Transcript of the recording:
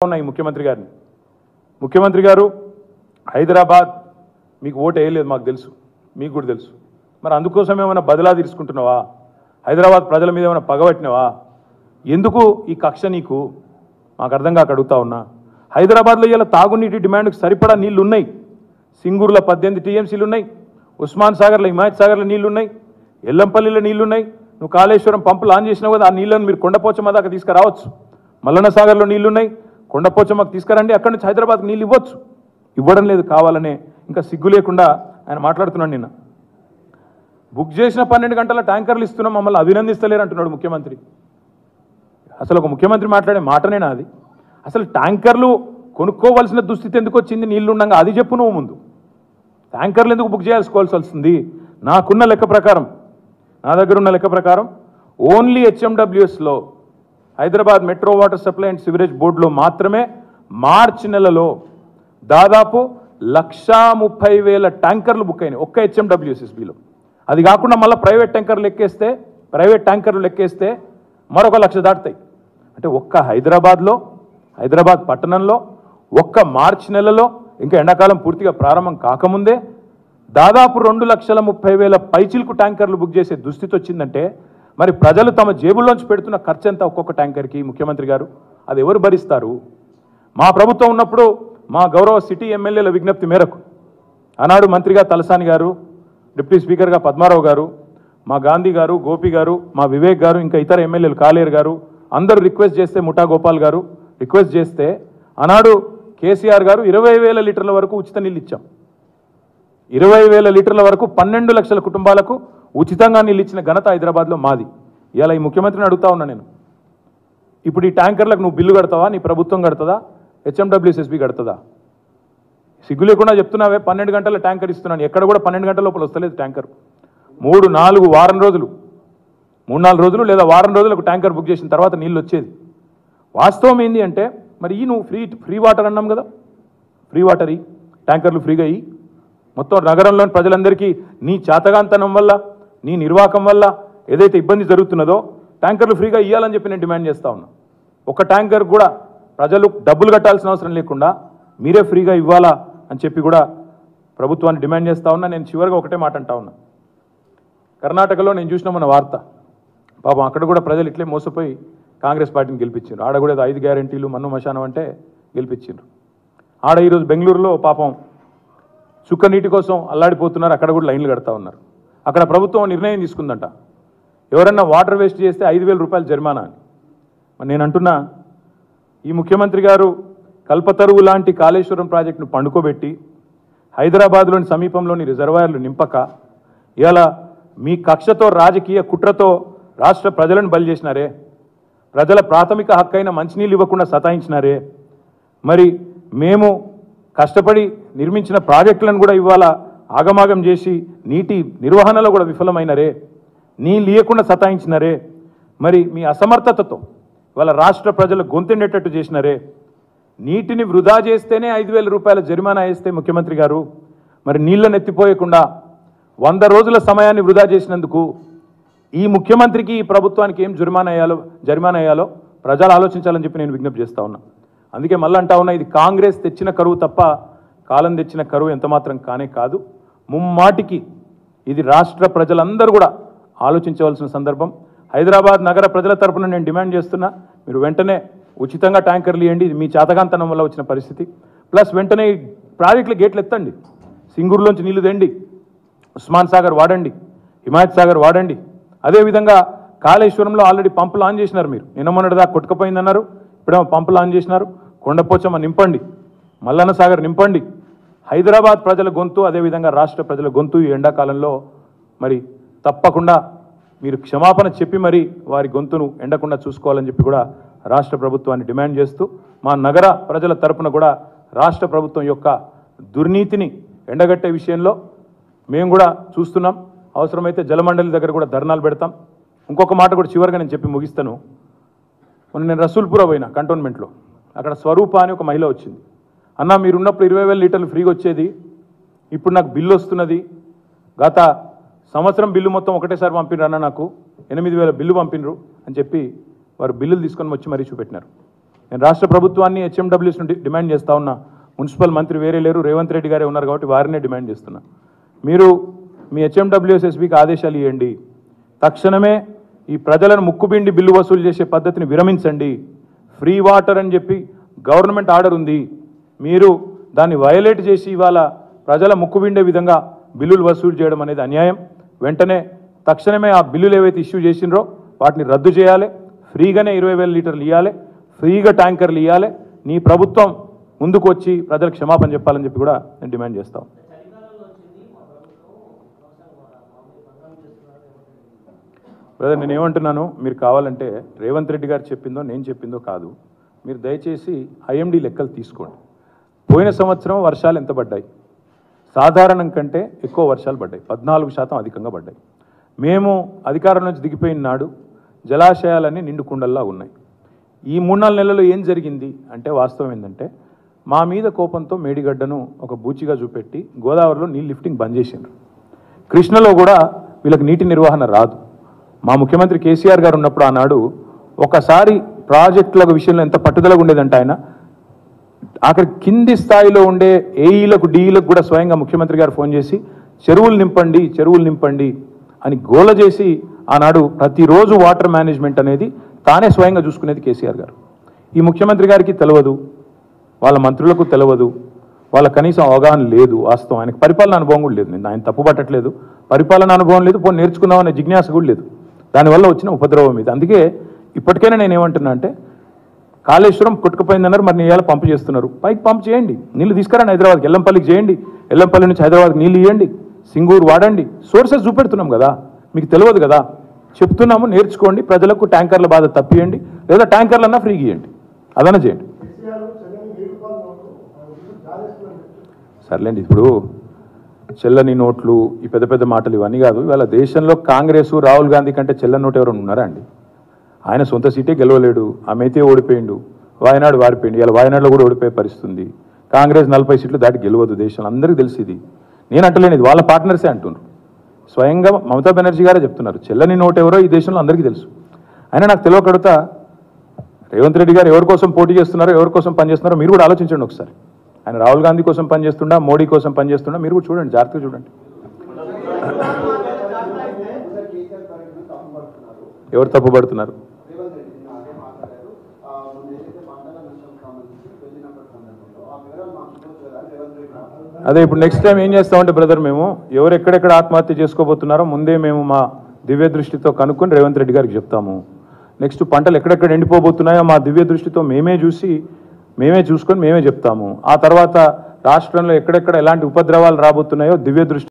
ఉన్నాయి ముఖ్యమంత్రి గారు హైదరాబాద్ మీకు ఓటు వేయలేదు మాకు తెలుసు, మీకు కూడా తెలుసు. మరి అందుకోసం ఏమైనా బదిలా తీసుకుంటున్నావా? హైదరాబాద్ ప్రజల మీద ఏమైనా పగబట్టినావా? ఎందుకు ఈ కక్ష నీకు? మాకు అర్థం కాక అడుగుతా ఉన్నా. హైదరాబాద్లో ఇలా తాగునీటి డిమాండ్కి సరిపడా నీళ్లు ఉన్నాయి. సింగూరులో 18 టీఎంసీలు ఉన్నాయి, ఉస్మాన్ సాగర్లో హిమాయత్ సాగర్లో నీళ్లు ఉన్నాయి, ఎల్లంపల్లిలో నీళ్లు ఉన్నాయి. నువ్వు కాళేశ్వరం పంపులు ఆన్ చేసినావు కదా, ఆ నీళ్ళను మీరు కొండపోచమ్మ దాకా తీసుకురావచ్చు. మల్లన్న సాగర్లో నీళ్లు ఉన్నాయి, కొండపోచమ్మకు తీసుకురండి, అక్కడి నుంచి హైదరాబాద్కి నీళ్ళు ఇవ్వచ్చు. ఇవ్వడం లేదు, కావాలనే ఇంకా సిగ్గు లేకుండా ఆయన మాట్లాడుతున్నాడు. నిన్న బుక్ చేసిన 12 గంటల ట్యాంకర్లు ఇస్తున్నాం, మమ్మల్ని అభినందిస్తలేరు అంటున్నాడు ముఖ్యమంత్రి. అసలు ఒక ముఖ్యమంత్రి మాట్లాడే మాటనేనా అది? అసలు ట్యాంకర్లు కొనుక్కోవాల్సిన దుస్థితి ఎందుకు వచ్చింది? నీళ్లు ఉండగా అది చెప్పు నువ్వు ముందు. ట్యాంకర్లు ఎందుకు బుక్ చేయాల్సుకోవాల్సి వస్తుంది? నాకున్న లెక్క ప్రకారం, నా దగ్గర ఉన్న లెక్క ప్రకారం ఓన్లీ హెచ్ఎండబ్ల్యూఎస్లో Hyderabad metro water supply and sewerage బోర్డులో మాత్రమే మార్చి నెలలో దాదాపు 1,30,000 ట్యాంకర్లు బుక్ అయినాయి ఒక్క హెచ్ఎండబ్ల్యూఎస్ఎస్బీలో. అది కాకుండా మళ్ళీ ప్రైవేట్ ట్యాంకర్లు లెక్కేస్తే మరొక 1,00,000 దాటుతాయి. అంటే ఒక్క హైదరాబాద్ పట్టణంలో ఒక్క మార్చి నెలలో, ఇంకా ఎండాకాలం పూర్తిగా ప్రారంభం కాకముందే దాదాపు 2,30,000 పైచిలకు ట్యాంకర్లు బుక్ చేసే దుస్థితి వచ్చిందంటే మరి ప్రజలు తమ జేబుల్లోంచి పెడుతున్న ఖర్చు ఎంత ఒక్కొక్క ట్యాంకర్కి? ముఖ్యమంత్రి గారు అది ఎవరు భరిస్తారు? మా ప్రభుత్వం ఉన్నప్పుడు మా గౌరవ సిటీ ఎమ్మెల్యేల విజ్ఞప్తి మేరకు ఆనాడు మంత్రిగా తలసాని గారు, డిప్యూటీ స్పీకర్గా పద్మారావు గారు, మా గాంధీ గారు, గోపి గారు, మా వివేక్ గారు, ఇంకా ఇతర ఎమ్మెల్యేలు కాలేరు గారు అందరూ రిక్వెస్ట్ చేస్తే, ముఠా గోపాల్ గారు రిక్వెస్ట్ చేస్తే ఆనాడు కేసీఆర్ గారు 20,000 లీటర్ల వరకు ఉచిత నీళ్ళు ఇచ్చాం. 20,000 లీటర్ల వరకు 12 లక్షల కుటుంబాలకు ఉచితంగా నీళ్ళు ఇచ్చిన ఘనత హైదరాబాద్లో మాది. ఇలా ఈ ముఖ్యమంత్రిని అడుగుతా ఉన్నా నేను, ఇప్పుడు ఈ ట్యాంకర్లకు నువ్వు బిల్లు కడతావా? నీ ప్రభుత్వం కడుతుందా? హెచ్ఎండబ్ల్యూఎస్ఎస్బీ కడుతుందా? సిగ్గు లేకుండా చెప్తున్నావే 12 గంటల ట్యాంకర్ ఇస్తున్నాను. ఎక్కడ కూడా 12 గంటల లోపల వస్తలేదు ట్యాంకర్. 3-4 వారం రోజులు, 3-4 రోజులు లేదా వారం రోజులకు ట్యాంకర్ బుక్ చేసిన తర్వాత నీళ్ళు వచ్చేది. వాస్తవం ఏంటి అంటే మరి ఈ నువ్వు ఫ్రీ వాటర్ అన్నాం కదా, ఫ్రీ వాటర్ ఈ ట్యాంకర్లు ఫ్రీగా ఇయ్యి. మొత్తం నగరంలోని ప్రజలందరికీ నీ చేతగాంతనం వల్ల, నీ నిర్వాహకం వల్ల ఏదైతే ఇబ్బంది జరుగుతున్నదో ట్యాంకర్లు ఫ్రీగా ఇవ్వాలని చెప్పి నేను డిమాండ్ చేస్తా ఉన్నా. ఒక ట్యాంకర్ కూడా ప్రజలు డబ్బులు కట్టాల్సిన అవసరం లేకుండా మీరే ఫ్రీగా ఇవ్వాలా అని చెప్పి కూడా ప్రభుత్వాన్ని డిమాండ్ చేస్తూ ఉన్నా. నేను చివరిగా ఒకటే మాట అంటా ఉన్నా. కర్ణాటకలో నేను చూసిన మన వార్త, పాపం అక్కడ కూడా ప్రజలు ఇట్లే మోసపోయి కాంగ్రెస్ పార్టీని గెలిపించారు. ఆడ కూడా 5 గ్యారెంటీలు మన్ను మశానం అంటే గెలిపించారు. ఆడ ఈరోజు బెంగళూరులో పాపం చుక్క నీటి కోసం అల్లాడిపోతున్నారు, అక్కడ కూడా లైన్లు కడతా ఉన్నారు. అక్కడ ప్రభుత్వం నిర్ణయం తీసుకుందంట, ఎవరన్నా వాటర్ వేస్ట్ చేస్తే 5,000 రూపాయలు జరిమానా అని. మరి నేను అంటున్నా, ఈ ముఖ్యమంత్రి గారు కల్పతరువు లాంటి కాళేశ్వరం ప్రాజెక్టును పండుకోబెట్టి హైదరాబాద్లోని సమీపంలోని రిజర్వాయర్లు నింపక ఇవాళ మీ కక్షతో, రాజకీయ కుట్రతో రాష్ట్ర ప్రజలను బలి చేసినారే, ప్రజల ప్రాథమిక హక్కైన మంచినీళ్ళు ఇవ్వకుండా సతాయించినారే. మరి మేము కష్టపడి నిర్మించిన ప్రాజెక్టులను కూడా ఇవాళ ఆగమాగం చేసి నీటి నిర్వహణలో కూడా విఫలమైనరే, నీళ్ళు ఇవ్వకుండా సతాయించినరే. మరి మీ అసమర్థతతో ఇవాళ రాష్ట్ర ప్రజలు గొంతెండేటట్టు చేసినరే. నీటిని వృధా చేస్తేనే 5,000 రూపాయల జరిమానా వేస్తే ముఖ్యమంత్రి గారు, మరి నీళ్ళను ఎత్తిపోయకుండా 100 రోజుల సమయాన్ని వృధా చేసినందుకు ఈ ముఖ్యమంత్రికి, ఈ ప్రభుత్వానికి ఏం జరిమానా వేయాలో ప్రజలు ఆలోచించాలని చెప్పి నేను విజ్ఞప్తి చేస్తా ఉన్నా. అందుకే మళ్ళీ అంటా ఉన్నా, ఇది కాంగ్రెస్ తెచ్చిన కరువు తప్ప కాలం తెచ్చిన కరువు ఎంతమాత్రం కానే కాదు. ముమ్మాటికి ఇది రాష్ట్ర ప్రజలందరూ కూడా ఆలోచించవలసిన సందర్భం. హైదరాబాద్ నగర ప్రజల తరపున నేను డిమాండ్ చేస్తున్నా, మీరు వెంటనే ఉచితంగా ట్యాంకర్లు ఇవ్వండి. ఇది మీ చేతగాంతనం వల్ల వచ్చిన పరిస్థితి. ప్లస్ వెంటనే ప్రాజెక్టుల గేట్లు ఎత్తండి, సింగూరులోంచి నీళ్లు తెండి, ఉస్మాన్ సాగర్ వాడండి, హిమాయత్ సాగర్ వాడండి. అదేవిధంగా కాళేశ్వరంలో ఆల్రెడీ పంపులు ఆన్ చేసినారు. మీరు నిన్న మొన్నటిదా కొట్టుకుపోయిందన్నారు, ఇప్పుడేమో పంపులు ఆన్ చేసినారు. కొండపోచమ్మ నింపండి, మల్లన్న సాగర్ నింపండి. హైదరాబాద్ ప్రజల గొంతు, అదేవిధంగా రాష్ట్ర ప్రజల గొంతు ఈ ఎండాకాలంలో మరి తప్పకుండా మీరు క్షమాపణ చెప్పి మరి వారి గొంతును ఎండకుండా చూసుకోవాలని చెప్పి కూడా రాష్ట్ర ప్రభుత్వాన్ని డిమాండ్ చేస్తూ, మా నగర ప్రజల తరపున కూడా రాష్ట్ర ప్రభుత్వం యొక్క దుర్నీతిని ఎండగట్టే విషయంలో మేము కూడా చూస్తున్నాం. అవసరమైతే జలమండలి దగ్గర కూడా ధర్నాలు పెడతాం. ఇంకొక మాట కూడా చివరిగా నేను చెప్పి ముగిస్తాను. మొన్న నేను రసూల్పుర పోయినా కంటోన్మెంట్లో, అక్కడ స్వరూప అని ఒక మహిళ వచ్చింది. అన్న మీరున్నప్పుడు 20,000 లీటర్లు ఫ్రీగా వచ్చేది, ఇప్పుడు నాకు బిల్లు వస్తున్నది, గత సంవత్సరం బిల్లు మొత్తం ఒకటేసారి పంపినరు అన్న, నాకు 8,000 బిల్లు పంపినరు అని చెప్పి వారు బిల్లులు తీసుకొని వచ్చి మరీ చూపెట్టినారు. నేను రాష్ట్ర ప్రభుత్వాన్ని హెచ్ఎండబ్ల్యూస్ నుండి డిమాండ్ చేస్తా ఉన్నా. మున్సిపల్ మంత్రి వేరే లేరు, రేవంత్ రెడ్డి గారే ఉన్నారు కాబట్టి వారినే డిమాండ్ చేస్తున్నా. మీరు మీ హెచ్ఎండబ్ల్యూఎస్ఎస్బికి ఆదేశాలు ఇవ్వండి. తక్షణమే ఈ ప్రజలను ముక్కుపిండి బిల్లు వసూలు చేసే పద్ధతిని విరమించండి. ఫ్రీ వాటర్ అని చెప్పి గవర్నమెంట్ ఆర్డర్ ఉంది, మీరు దాన్ని వయలేట్ చేసి ఇవాళ ప్రజల ముక్కుబిండే విధంగా బిల్లులు వసూలు చేయడం అనేది అన్యాయం. వెంటనే తక్షణమే ఆ బిల్లులు ఏవైతే ఇష్యూ చేసినరో వాటిని రద్దు చేయాలి. ఫ్రీగానే 20,000 లీటర్లు ఇవ్వాలి, ఫ్రీగా ట్యాంకర్లు ఇవ్వాలి. నీ ప్రభుత్వం ముందుకు వచ్చి ప్రజలకు క్షమాపణ చెప్పాలని చెప్పి కూడా నేను డిమాండ్ చేస్తాం. బ్రదర్, నేను ఏమంటున్నాను, మీరు కావాలంటే రేవంత్ రెడ్డి గారు చెప్పిందో నేను చెప్పిందో కాదు, మీరు దయచేసి ఐఎండి లెక్కలు తీసుకోండి. పోయిన సంవత్సరం వర్షాలు ఎంత పడ్డాయి? సాధారణం కంటే ఎక్కువ వర్షాలు పడ్డాయి, 14% అధికంగా పడ్డాయి. మేము అధికారం నుంచి దిగిపోయిన నాడు జలాశయాలన్నీ నిండుకుండల్లా ఉన్నాయి. ఈ 3-4 నెలల్లో ఏం జరిగింది అంటే, వాస్తవం ఏంటంటే మా మీద కోపంతో మేడిగడ్డను ఒక బూచిగా చూపెట్టి గోదావరిలో నీళ్ళు లిఫ్టింగ్ బంద్ చేసిండ్రు. కృష్ణలో కూడా వీళ్ళకి నీటి నిర్వహణ రాదు. మా ముఖ్యమంత్రి కేసీఆర్ గారు ఉన్నప్పుడు ఆనాడు ఒకసారి ప్రాజెక్టుల విషయంలో ఎంత పట్టుదలగా ఉండేదంటే ఆయన అక్కడ కింది స్థాయిలో ఉండే ఏఈలకు డీఈలకు కూడా స్వయంగా ముఖ్యమంత్రి గారు ఫోన్ చేసి చెరువులు నింపండి అని గోల చేసి ఆనాడు ప్రతిరోజు వాటర్ మేనేజ్మెంట్ అనేది తానే స్వయంగా చూసుకునేది కేసీఆర్ గారు. ఈ ముఖ్యమంత్రి గారికి తెలియదు, వాళ్ళ మంత్రులకు తెలియదు, వాళ్ళ కనీసం అవగాహన లేదు. వాస్తవం ఆయనకు పరిపాలన అనుభవం కూడా లేదు. నేను ఆయన తప్పు పట్టట్లేదు, పరిపాలన అనుభవం లేదు, పోనీ నేర్చుకుందామనే జిజ్ఞాస కూడా లేదు. దానివల్ల వచ్చిన ఉపద్రవం ఇది. అందుకే ఇప్పటికైనా నేను ఏమంటున్నా అంటే, కాళేశ్వరం కొట్టుకుపోయిందన్నారు, మరి నీళ్ళు పంపు చేస్తున్నారు, పైకి పంపు చేయండి, నీళ్ళు తీసుకురండి హైదరాబాద్కి, ఎల్లంపల్లికి చేయండి, ఎల్లంపల్లి నుంచి హైదరాబాద్కి నీళ్ళు ఇవ్వండి, సింగూరు వాడండి. సోర్సెస్ చూపెడుతున్నాం కదా, మీకు తెలియదు కదా, చెప్తున్నాము, నేర్చుకోండి, ప్రజలకు ట్యాంకర్ల బాధ తప్పియండి, లేదా ట్యాంకర్లన్నా ఫ్రీగా ఇవ్వండి, అదన్నా చేయండి. సర్లేండి, ఇప్పుడు చెల్లని నోట్లు, ఈ పెద్ద పెద్ద మాటలు ఇవన్నీ కాదు. ఇవాళ దేశంలో కాంగ్రెస్ రాహుల్ గాంధీ కంటే చెల్లని నోటు ఎవరైనా ఉన్నారా అండి? ఆయన సొంత సీటే గెలవలేడు, ఆమెతే ఓడిపోయిండు, వాయనాడు వారిపోయిండు. ఇలా వాయనాడులో కూడా ఓడిపోయే పరిస్థితుంది. కాంగ్రెస్ 40 సీట్లు దాటి గెలవదు దేశంలో, అందరికీ తెలిసి. ఇది నేను అంటలేను, ఇది వాళ్ళ పార్ట్నర్సే అంటున్నారు. స్వయంగా మమతా బెనర్జీ గారే చెప్తున్నారు చెల్లని నోటు ఎవరో ఈ దేశంలో అందరికీ తెలుసు. అయినా నాకు తెలియకడుగుతా, రేవంత్ రెడ్డి గారు ఎవరి కోసం పోటీ చేస్తున్నారో, ఎవరి కోసం పనిచేస్తున్నారో మీరు కూడా ఆలోచించండి ఒకసారి. ఆయన రాహుల్ గాంధీ కోసం పనిచేస్తుండా, మోడీ కోసం పనిచేస్తుండా, మీరు కూడా చూడండి, జాగ్రత్తగా చూడండి. ఎవరు తప్పుపడుతున్నారు? అదే ఇప్పుడు నెక్స్ట్ టైం ఏం చేస్తామంటే బ్రదర్, మేము ఎవరు ఎక్కడెక్కడ ఆత్మహత్య చేసుకోబోతున్నారో ముందే మేము మా దివ్య దృష్టితో కనుక్కొని రేవంత్ రెడ్డి గారికి చెప్తాము. నెక్స్ట్ పంటలు ఎక్కడెక్కడ ఎండిపోబోతున్నాయో మా దివ్య దృష్టితో మేమే చూసుకొని మేమే చెప్తాము. ఆ తర్వాత రాష్ట్రంలో ఎక్కడెక్కడ ఎలాంటి ఉపద్రవాలు రాబోతున్నాయో దివ్య దృష్టి